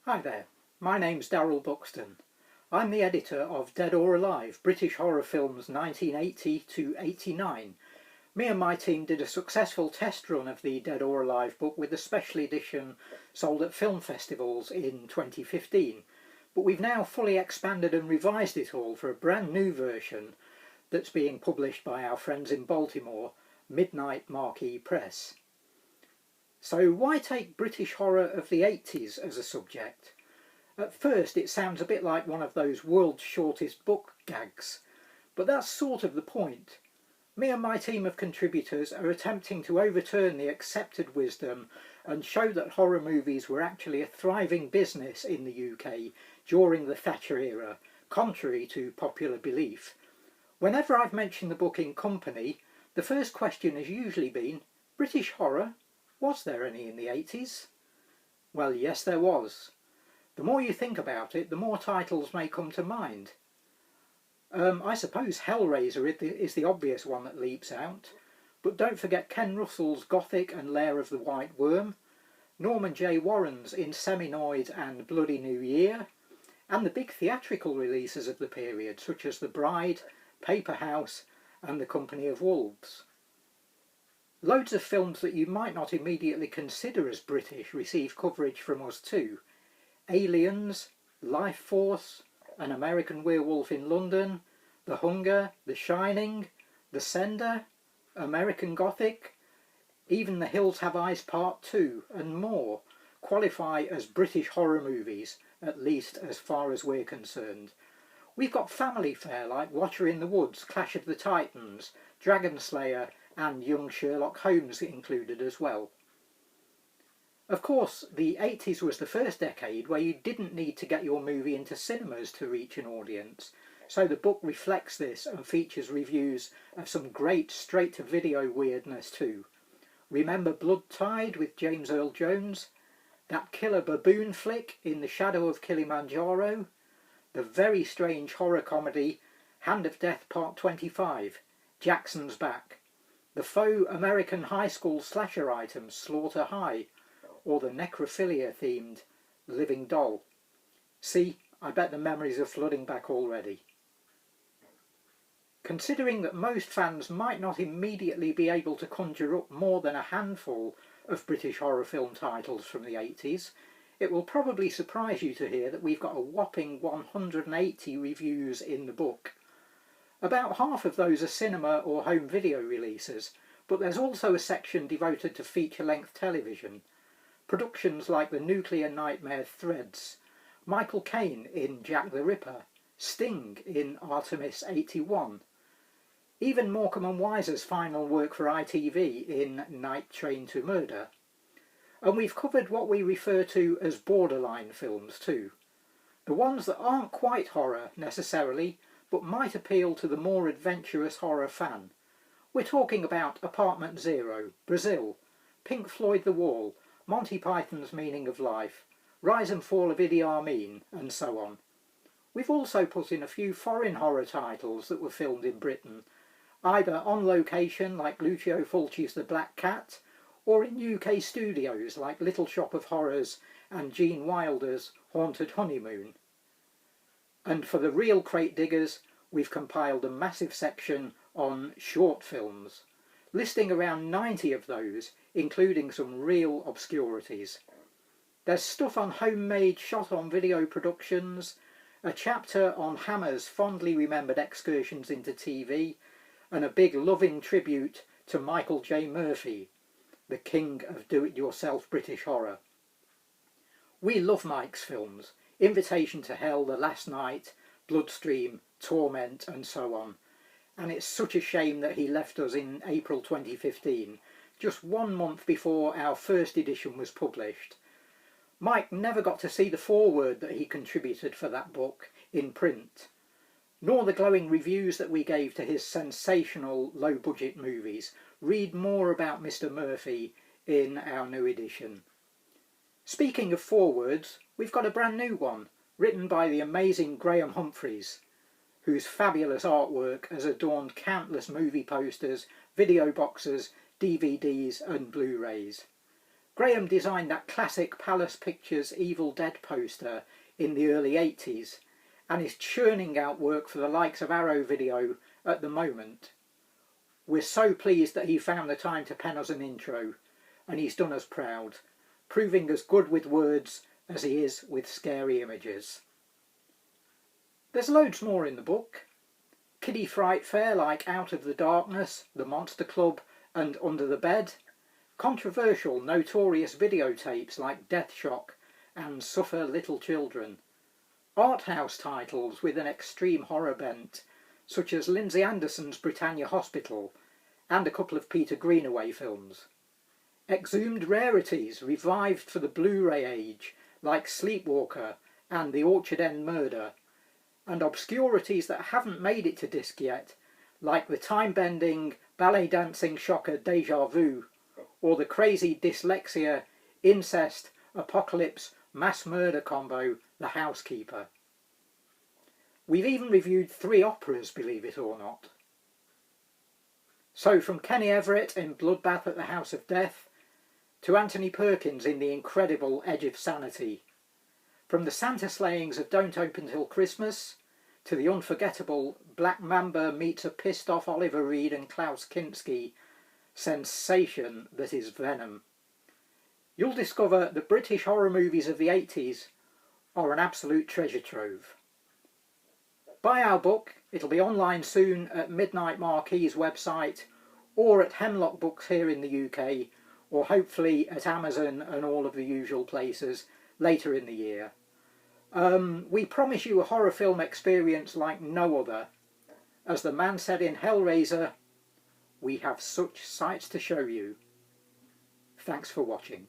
Hi there, my name's Darryl Buxton. I'm the editor of Dead or Alive, British horror films 1980 to 89. Me and my team did a successful test run of the Dead or Alive book with a special edition sold at film festivals in 2015. But we've now fully expanded and revised it all for a brand new version that's being published by our friends in Baltimore, Midnight Marquee Press. So why take British horror of the 80s as a subject? At first it sounds a bit like one of those world's shortest book gags, but that's sort of the point. Me and my team of contributors are attempting to overturn the accepted wisdom and show that horror movies were actually a thriving business in the UK during the Thatcher era, contrary to popular belief. Whenever I've mentioned the book in company, the first question has usually been, British horror? Was there any in the 80s? Well, yes, there was. The more you think about it, the more titles may come to mind. I suppose Hellraiser is the obvious one that leaps out, but don't forget Ken Russell's Gothic and Lair of the White Worm, Norman J. Warren's Inseminoid and Bloody New Year, and the big theatrical releases of the period, such as The Bride, Paper House and The Company of Wolves. Loads of films that you might not immediately consider as British receive coverage from us too. Aliens, Life Force, An American Werewolf in London, The Hunger, The Shining, The Sender, American Gothic, even The Hills Have Eyes Part 2 and more qualify as British horror movies, at least as far as we're concerned. We've got family fare like Watcher in the Woods, Clash of the Titans, Dragon Slayer and Young Sherlock Holmes included as well. Of course, the 80s was the first decade where you didn't need to get your movie into cinemas to reach an audience, so the book reflects this and features reviews of some great straight-to-video weirdness too. Remember Blood Tide with James Earl Jones? That killer baboon flick In the Shadow of Kilimanjaro? The very strange horror comedy Hand of Death Part 25, Jackson's Back? The faux American high school slasher items Slaughter High? Or the necrophilia-themed Living Doll? See, I bet the memories are flooding back already. Considering that most fans might not immediately be able to conjure up more than a handful of British horror film titles from the 80s, it will probably surprise you to hear that we've got a whopping 180 reviews in the book. About half of those are cinema or home video releases, but there's also a section devoted to feature-length television. Productions like The Nuclear Nightmare Threads, Michael Caine in Jack the Ripper, Sting in Artemis 81, even Morecambe and Wiser's final work for ITV in Night Train to Murder. And we've covered what we refer to as borderline films too. The ones that aren't quite horror necessarily, but might appeal to the more adventurous horror fan. We're talking about Apartment Zero, Brazil, Pink Floyd The Wall, Monty Python's Meaning of Life, Rise and Fall of Idi Amin, and so on. We've also put in a few foreign horror titles that were filmed in Britain, either on location like Lucio Fulci's The Black Cat, or in UK studios like Little Shop of Horrors and Gene Wilder's Haunted Honeymoon. And for the real crate diggers, we've compiled a massive section on short films, listing around 90 of those, including some real obscurities. There's stuff on homemade shot-on-video productions, a chapter on Hammer's fondly remembered excursions into TV, and a big loving tribute to Michael J. Murphy, the king of do-it-yourself British horror. We love Mike's films, Invitation to Hell, The Last Night, Bloodstream, Torment and so on, and it's such a shame that he left us in April 2015, just 1 month before our first edition was published. Mike never got to see the foreword that he contributed for that book in print, nor the glowing reviews that we gave to his sensational low-budget movies. Read more about Mr. Murphy in our new edition. Speaking of forewords, we've got a brand new one, written by the amazing Graham Humphreys, whose fabulous artwork has adorned countless movie posters, video boxes, DVDs and Blu-rays. Graham designed that classic Palace Pictures Evil Dead poster in the early 80s and is churning out work for the likes of Arrow Video at the moment. We're so pleased that he found the time to pen us an intro, and he's done us proud, proving as good with words as he is with scary images. There's loads more in the book. Kiddie fright fare like Out of the Darkness, The Monster Club and Under the Bed. Controversial, notorious videotapes like Death Shock and Suffer Little Children. Art house titles with an extreme horror bent, such as Lindsay Anderson's Britannia Hospital and a couple of Peter Greenaway films. Exhumed rarities revived for the Blu-ray age, like Sleepwalker and The Orchard End Murder, and obscurities that haven't made it to disc yet, like the time-bending, ballet-dancing shocker Deja Vu, or the crazy dyslexia, incest, apocalypse, mass murder combo The Housekeeper. We've even reviewed 3 operas, believe it or not. So from Kenny Everett in Bloodbath at the House of Death, to Anthony Perkins in the incredible Edge of Sanity, from the Santa slayings of Don't Open Till Christmas, to the unforgettable Black Mamba meets a pissed off Oliver Reed and Klaus Kinski sensation that is Venom. You'll discover the British horror movies of the 80s are an absolute treasure trove. Buy our book, it'll be online soon at Midnight Marquee's website or at Hemlock Books here in the UK, or hopefully at Amazon and all of the usual places later in the year. We promise you a horror film experience like no other. As the man said in Hellraiser, we have such sights to show you. Thanks for watching.